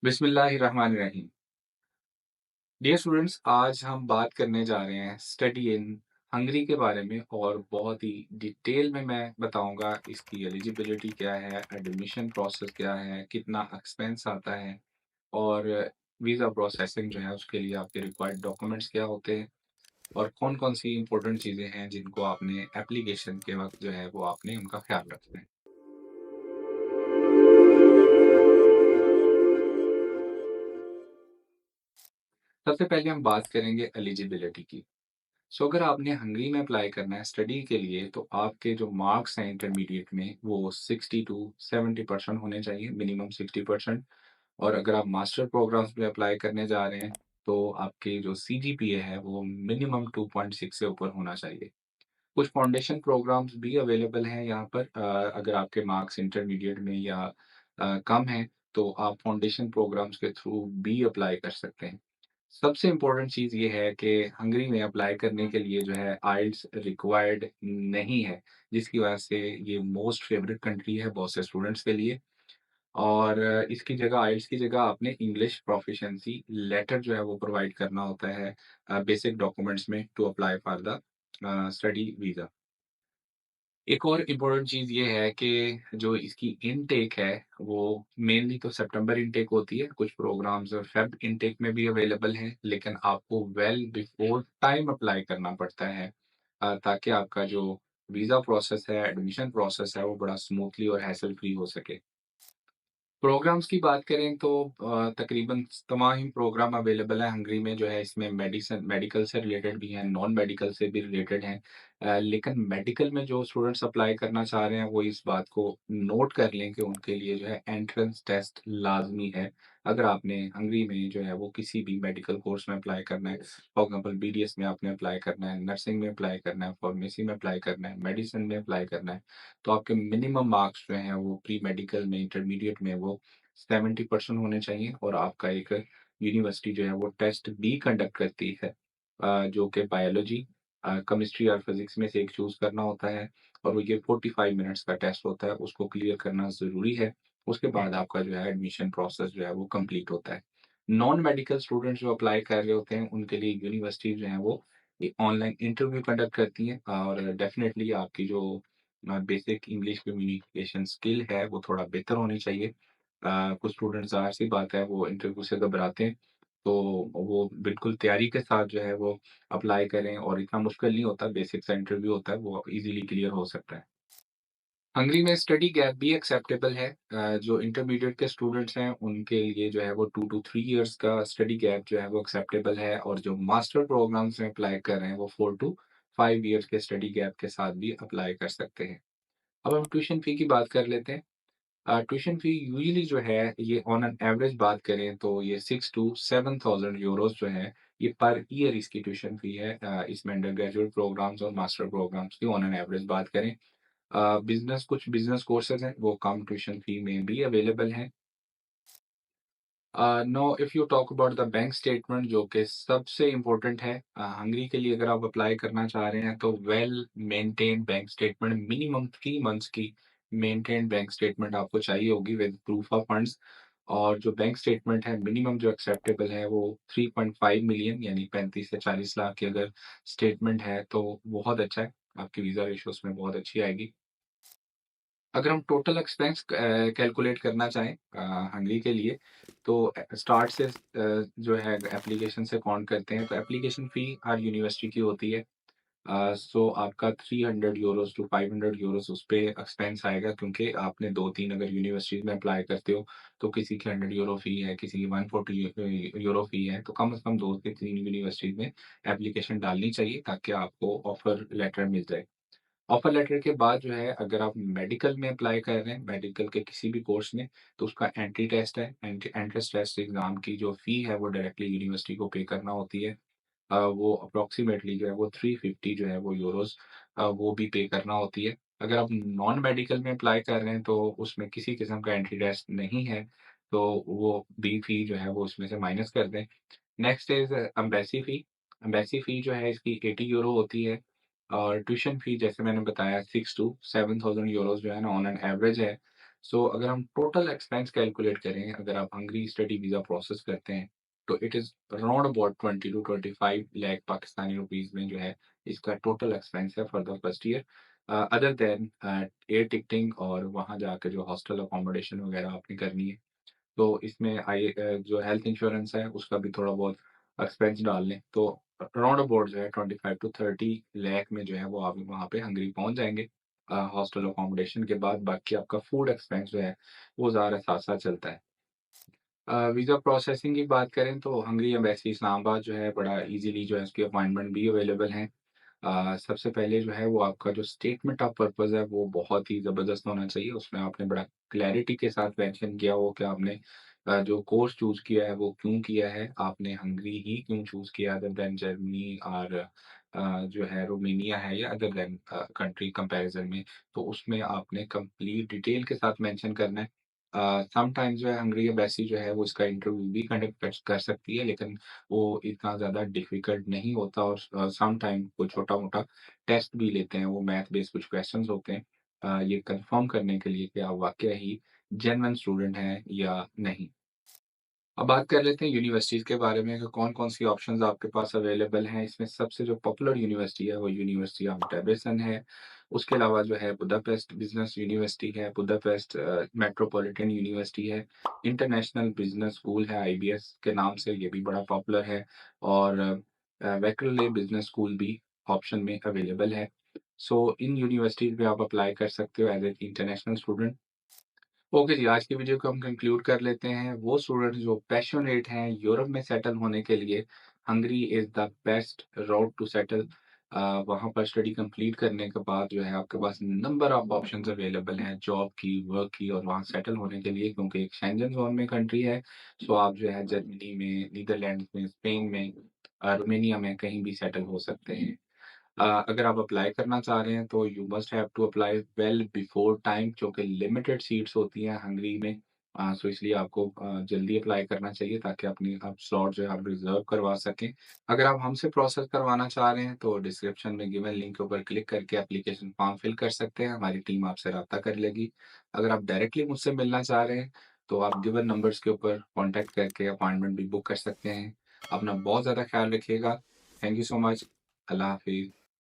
बिस्मिल्लाहिर्रहमानिर्रहीम। Dear students, आज हम बात करने जा रहे हैं स्टडी इन हंगरी के बारे में और बहुत ही डिटेल में मैं बताऊंगा इसकी एलिजिबिलिटी क्या है, एडमिशन प्रोसेस क्या है, कितना एक्सपेंस आता है और वीज़ा प्रोसेसिंग जो है उसके लिए आपके रिक्वायर्ड डॉक्यूमेंट्स क्या होते हैं और कौन-कौन सी इंपॉर्टेंट चीज़ें हैं जिनको आपने एप्लीकेशन के वक्त जो है वो आपने उनका ख्याल रखना है। सबसे पहले हम बात करेंगे एलिजिबिलिटी की। अगर आपने हंगरी में अप्लाई करना है स्टडी के लिए तो आपके जो मार्क्स हैं इंटरमीडिएट में वो 60 टू 70% होने चाहिए, मिनिमम 60%। और अगर आप मास्टर प्रोग्राम्स में अप्लाई करने जा रहे हैं तो आपके जो सीजीपीए है वो मिनिमम 2.6 से ऊपर होना चाहिए। कुछ फाउंडेशन प्रोग्राम्स भी अवेलेबल हैं यहाँ पर, अगर आपके मार्क्स इंटरमीडिएट में या कम हैं तो आप फाउंडेशन प्रोग्राम्स के थ्रू भी अप्लाई कर सकते हैं। सबसे इम्पोर्टेंट चीज़ ये है कि हंगरी में अप्लाई करने के लिए जो है आइल्स रिक्वायर्ड नहीं है, जिसकी वजह से ये मोस्ट फेवरेट कंट्री है बहुत से स्टूडेंट्स के लिए। और इसकी जगह आइल्स की जगह आपने इंग्लिश प्रोफिशिएंसी लेटर जो है वो प्रोवाइड करना होता है बेसिक डॉक्यूमेंट्स में to apply for the study visa. एक और इम्पोर्टेंट चीज़ ये है कि जो इसकी इनटेक है, वो मेनली तो सितंबर इनटेक होती है, कुछ प्रोग्राम्स फेब इनटेक में भी अवेलेबल हैं, लेकिन आपको वेल बिफोर टाइम अप्लाई करना पड़ता है ताकि आपका जो वीज़ा प्रोसेस है, एडमिशन प्रोसेस है, वो बड़ा स्मूथली और हैसल फ्री हो सके। प्रोग्राम्स की बात करें तो तकरीबन तमाम ही प्रोग्राम अवेलेबल हैं हंगरी में जो है, इसमें मेडिकल से रिलेटेड भी हैं, नॉन मेडिकल से भी रिलेटेड हैं। लेकिन मेडिकल में जो स्टूडेंट्स अप्लाई करना चाह रहे हैं वो इस बात को नोट कर लें कि उनके लिए जो है एंट्रेंस टेस्ट लाज़मी है। अगर आपने हंगरी में जो है वो किसी भी मेडिकल कोर्स में अप्लाई करना है, फॉर एग्ज़ाम्पल बीडीएस में आपने अप्लाई करना है, नर्सिंग में अप्लाई करना है, फार्मेसी में अप्लाई करना है, मेडिसिन में अप्लाई करना है, तो आपके मिनिमम मार्क्स जो हैं वो प्री मेडिकल में, इंटरमीडिएट में वो 70% होने चाहिए और आपका एक यूनिवर्सिटी जो है वो टेस्ट भी कंडक्ट करती है, जो कि बायोलॉजी, केमिस्ट्री और फिजिक्स में से एक चूज़ करना होता है और वो ये 45 मिनट्स का टेस्ट होता है, उसको क्लियर करना ज़रूरी है। उसके बाद आपका जो है एडमिशन प्रोसेस जो है वो कंप्लीट होता है। नॉन मेडिकल स्टूडेंट्स जो अप्लाई कर रहे होते हैं उनके लिए यूनिवर्सिटी जो है वो ये ऑनलाइन इंटरव्यू कंडक्ट करती हैं और डेफ़िनेटली आपकी जो बेसिक इंग्लिश कम्युनिकेशन स्किल है वो थोड़ा बेहतर होनी चाहिए। कुछ स्टूडेंट ज़ाहिर-सी बात है वो इंटरव्यू से घबराते हैं, तो वो बिल्कुल तैयारी के साथ जो है वो अप्लाई करें और इतना मुश्किल नहीं होता, बेसिक सा इंटरव्यू होता है, वो ईज़िली क्लियर हो सकता है। हंगरी में स्टडी गैप भी एक्सेप्टेबल है। जो इंटरमीडिएट के स्टूडेंट्स हैं उनके लिए जो है वो 2 टू 3 इयर्स का स्टडी गैप जो है वो एक्सेप्टेबल है और जो मास्टर प्रोग्राम्स में अप्लाई कर रहे हैं वो 4 टू 5 इयर्स के स्टडी गैप के साथ भी अप्लाई कर सकते हैं। अब हम ट्यूशन फ़ी की बात कर लेते हैं। ट्यूशन फ़ी यूजुअली जो है ये ऑन एन एवरेज बात करें तो ये 6 टू 7,000 यूरोज़ जो है, ये पर ईयर इसकी ट्यूशन फ़ी है। इसमें अंडर ग्रेजुएट प्रोग्राम्स और मास्टर प्रोग्राम्स की ऑन एन एवरेज बात करें। कुछ बिज़नेस कोर्सेज़ हैं, वो कम ट्यूशन फ़ी में भी अवेलेबल हैं। Now if you talk about the bank statement जो कि सबसे इम्पोर्टेंट है, हंगरी के लिए अगर आप अप्लाई करना चाह रहे हैं तो well maintained bank statement minimum 3 months की मेंटेन्ड बैंक स्टेटमेंट आपको चाहिए होगी विद प्रूफ ऑफ फंड्स। और जो बैंक स्टेटमेंट है मिनिमम जो एक्सेप्टेबल है वो 3.5 मिलियन यानी 35 से 40 लाख की अगर स्टेटमेंट है तो बहुत अच्छा है, आपकी वीज़ा रेशो उसमें बहुत अच्छी आएगी। अगर हम टोटल एक्सपेंस कैलकुलेट करना चाहें हंगरी के लिए तो स्टार्ट से जो है एप्लीकेशन से काउंट करते हैं तो एप्लीकेशन फ़ी हर यूनिवर्सिटी की होती है। सो आपका 300 यूरोज़ टू 500 यूरोज़ उस पे एक्सपेंस आएगा, क्योंकि आपने 2-3 अगर यूनिवर्सिटीज़ में अप्लाई करते हो तो किसी की 100 यूरो फ़ी है, किसी की 140 यूरो फ़ी है, तो कम से कम 2 से 3 यूनिवर्सिटीज़ में एप्लीकेशन डालनी चाहिए ताकि आपको ऑफ़र लेटर मिल जाए। ऑफर लेटर के बाद जो है अगर आप मेडिकल में अप्लाई कर रहे हैं, मेडिकल के किसी भी कोर्स में, तो उसका एंट्री टेस्ट है। एंट्रेंस टेस्ट एग्ज़ाम की जो फ़ी है वो डायरेक्टली यूनिवर्सिटी को पे करना होती है। वो अप्रॉक्सिमेटली जो है वो 350 जो है वो यूरोज़ वो भी पे करना होती है। अगर आप नॉन मेडिकल में अप्लाई कर रहे हैं तो उसमें किसी किस्म का एंट्री टेस्ट नहीं है, तो वो भी फ़ी जो है वो उसमें से माइनस कर दें। Next is embassy fee. Embassy fee जो है इसकी 80 यूरो होती है और ट्यूशन फ़ी जैसे मैंने बताया 6 टू 7,000 यूरोज़ जो है ना ऑन एन एवरेज है। सो अगर हम टोटल एक्सपेंस कैलकुलेट करें, अगर आप हंगरी स्टडी वीज़ा प्रोसेस करते हैं, तो it is around about 20 to 25 lakh Pakistani rupees में जो है, इसका टोटल एक्सपेंस है for the first year. Other than air ticketing और वहाँ जाके जो हॉस्टल अकोमोडेशन वगैरह आपने करनी है। तो इसमें जो हेल्थ इंश्योरेंस है, उसका भी थोड़ा बहुत एक्सपेंस डाल लें, तो अराउंड अबाउट जो है 25 टू 30 लाख में जो है वो आप वहाँ पे हंगरी पहुँच जाएँगे। हॉस्टल अकोमोडेशन के बाद बाकी आपका फूड एक्सपेंस जो है, वो ज़ाहिर है साथ-साथ चलता है। वीज़ा प्रोसेसिंग की बात करें तो हंगरी एम्बेसी इस्लामाबाद जो है बड़ा ईज़िली जो है उसकी अपॉइंटमेंट भी अवेलेबल हैं। सबसे पहले जो है वो आपका जो स्टेटमेंट ऑफ पर्पज़ है वो बहुत ही ज़बरदस्त होना चाहिए। उसमें आपने बड़ा क्लैरिटी के साथ मेंशन किया हो कि आपने जो कोर्स चूज़ किया है वो क्यों किया है, आपने हंगरी ही क्यों चूज़ किया अदर दैन जर्मनी और जो है रोमेनिया है या अदर दैन कंट्री कंपैरिज़न में। तो उसमें आपने कंप्लीट डिटेल के साथ मेंशन करना है। समटाइम्स जो है हंगरी एम्बेसी जो है वो इसका इंटरव्यू भी कंडक्ट कर कर सकती है, लेकिन वो इतना ज़्यादा डिफ़िकल्ट नहीं होता और सम टाइम वो छोटा-मोटा टेस्ट भी लेते हैं, वो मैथ बेस्ड कुछ क्वेश्चंस होते हैं ये कन्फर्म करने के लिए कि आप वाक़या ही जेन्युइन स्टूडेंट हैं या नहीं। अब बात कर लेते हैं यूनिवर्सिटीज़ के बारे में कि कौन-कौन सी ऑप्शंस आपके पास अवेलेबल हैं। इसमें सबसे जो पॉपुलर यूनिवर्सिटी है, वो यूनिवर्सिटी ऑफ डेविसन है। उसके अलावा जो है बुडापेस्ट बिज़नेस यूनिवर्सिटी है, बुडापेस्ट मेट्रोपॉलिटन यूनिवर्सिटी है, इंटरनेशनल बिज़नेस स्कूल है आईबीएस के नाम से, ये भी बड़ा पॉपुलर है और वेक्टरले बिज़नेस स्कूल भी ऑप्शन में अवेलेबल है। सो इन यूनिवर्सिटीज़ में आप अप्लाई कर सकते हो as a international student. Okay जी, आज की वीडियो को हम कंक्लूड कर लेते हैं। वो स्टूडेंट जो पैशनेट हैं यूरोप में सेटल होने के लिए, Hungary is the best road to settle. वहाँ पर स्टडी कंप्लीट करने के बाद जो है आपके पास नंबर ऑफ ऑप्शंस अवेलेबल हैं जॉब की, वर्क की और वहाँ सेटल होने के लिए, क्योंकि एक शेंजन ज़ोन में कंट्री है। सो आप जो है जर्मनी में, नीदरलैंड्स में, स्पेन में, रोमेनिया में कहीं भी सेटल हो सकते हैं। अगर आप अप्लाई करना चाह रहे हैं तो you must have to apply well before time, क्योंकि लिमिटेड सीट्स होती हैं हंगरी में। सो इसलिए आपको जल्दी अप्लाई करना चाहिए ताकि अपनी आप स्लॉट जो है आप रिजर्व करवा सकें। अगर आप हमसे प्रोसेस करवाना चाह रहे हैं तो डिस्क्रिप्शन में गिवन लिंक के ऊपर क्लिक करके एप्लीकेशन फॉर्म फिल कर सकते हैं, हमारी टीम आपसे राब्ता कर लेगी। अगर आप डायरेक्टली मुझसे मिलना चाह रहे हैं तो आप गिवन नंबर्स के ऊपर कॉन्टैक्ट करके अपॉइंटमेंट भी बुक कर सकते हैं। अपना बहुत ज़्यादा ख्याल रखिएगा। Thank you so much. अल्लाह हाफ़िज़।